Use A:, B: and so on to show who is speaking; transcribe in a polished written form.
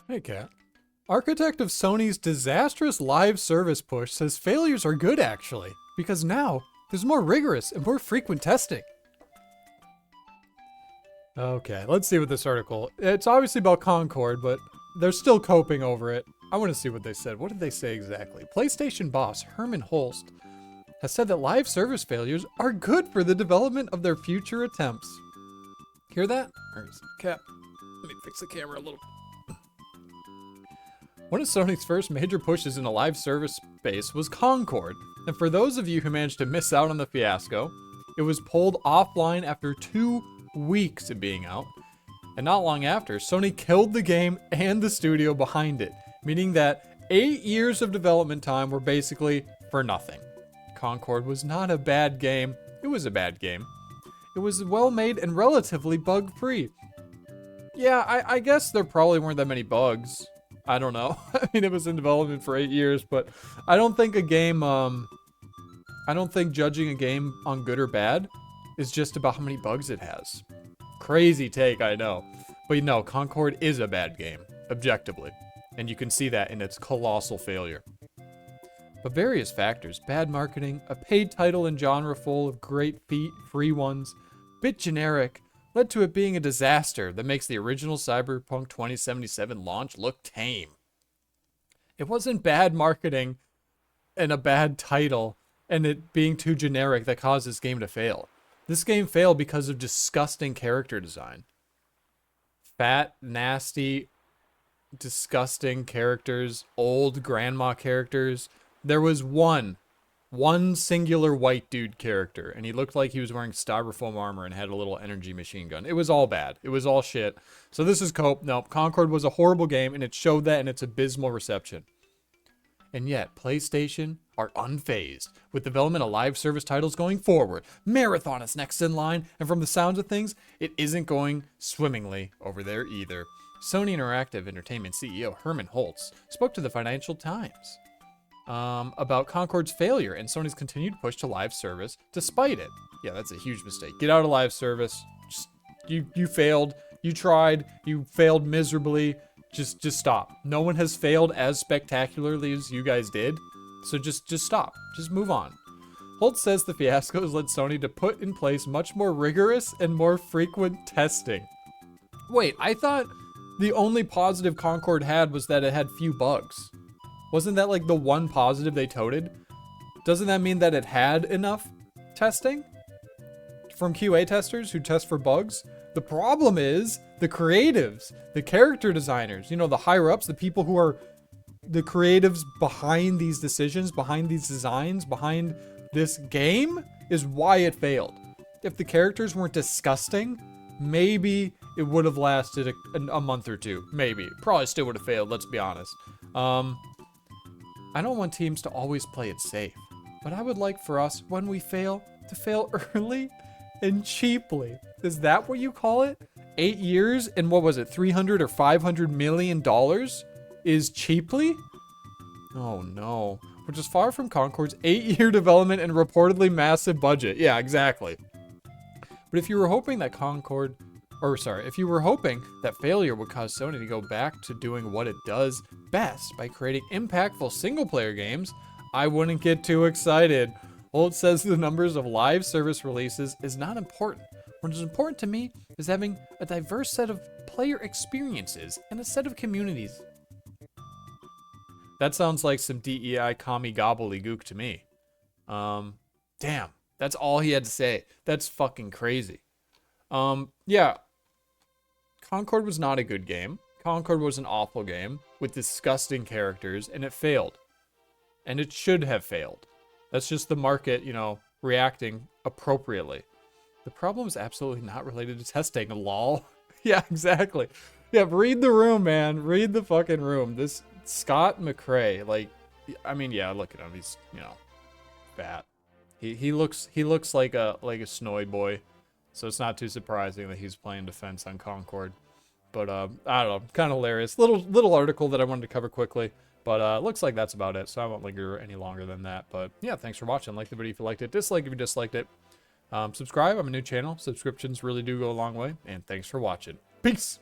A: Hey, Kat. Architect of Sony's disastrous live service push says failures are good actually, because now there's more rigorous and more frequent testing. Okay, let's see what this article. It's obviously about Concord, but they're still coping over it. I want to see what they said. What did they say exactly? PlayStation boss Herman Holst has said that live service failures are good for the development of their future attempts. Hear that? Where's the cap? Let me fix the camera a little. One of Sony's first major pushes in a live service space was Concord, and for those of you who managed to miss out on the fiasco, it was pulled offline after 2 weeks of being out, and not long after, Sony killed the game and the studio behind it, meaning that 8 years of development time were basically for nothing. Concord was not a bad game, it was a bad game. It was well made and relatively bug-free. Yeah, I guess there probably weren't that many bugs. I don't know. I mean, it was in development for 8 years, but I don't think a game, I don't think judging a game on good or bad is just about how many bugs it has. Crazy take, I know. But no, Concord is a bad game, objectively. And you can see that in its colossal failure. But various factors, bad marketing, a paid title and genre full of great free ones, bit generic, led to it being a disaster that makes the original Cyberpunk 2077 launch look tame. It wasn't bad marketing and a bad title and it being too generic that caused this game to fail. This game failed because of disgusting character design. Fat, nasty, disgusting characters, old grandma characters. There was one singular white dude character, and he looked like he was wearing styrofoam armor and had a little energy machine gun. It was all bad. It was all shit. So this is cope. No, Concord was a horrible game, and it showed that in its abysmal reception. And yet, PlayStation are unfazed with development of live service titles going forward. Marathon is next in line, and from the sounds of things, it isn't going swimmingly over there either. Sony Interactive Entertainment CEO Herman Holtz spoke to the Financial Times about Concord's failure and Sony's continued push to live service despite it. Yeah, that's a huge mistake. Get out of live service. Just you failed. You tried. You failed miserably. Just stop. No one has failed as spectacularly as you guys did. So just stop. Just move on. Holtz says the fiasco has led Sony to put in place much more rigorous and more frequent testing. Wait, I thought the only positive Concord had was that it had few bugs. Wasn't that like the one positive they toted? Doesn't that mean that it had enough testing from QA testers who test for bugs? The problem is the creatives, the character designers, you know, the higher ups, the people who are the creatives behind these decisions, behind these designs, behind this game is why it failed. If the characters weren't disgusting, maybe it would have lasted a month or two. Maybe. Probably still would have failed, let's be honest. I don't want teams to always play it safe, but I would like for us, when we fail, to fail early and cheaply. Is that what you call it? 8 years and what was it, 300 or 500 million dollars is cheaply? Oh no. Which is far from Concord's 8-year development and reportedly massive budget. Yeah, exactly. But if you were hoping that if you were hoping that failure would cause Sony to go back to doing what it does best by creating impactful single-player games, I wouldn't get too excited. Holt says the numbers of live service releases is not important. What is important to me is having a diverse set of player experiences and a set of communities. That sounds like some DEI commie gobbledygook to me. Damn, that's all he had to say. That's fucking crazy. Yeah. Concord was not a good game. Concord was an awful game with disgusting characters, and it failed. And it should have failed. That's just the market, you know, reacting appropriately. The problem is absolutely not related to testing, lol. Yeah, exactly. Yeah, read the room, man. Read the fucking room. This Scott McRae, like, I mean, yeah, look at him. He's, you know, fat. He looks like a snowy boy. So it's not too surprising that he's playing defense on Concord. But I don't know, kind of hilarious. Little article that I wanted to cover quickly. But looks like that's about it, so I won't linger any longer than that. But yeah, thanks for watching. Like the video if you liked it. Dislike if you disliked it. Subscribe. I'm a new channel. Subscriptions really do go a long way. And thanks for watching. Peace.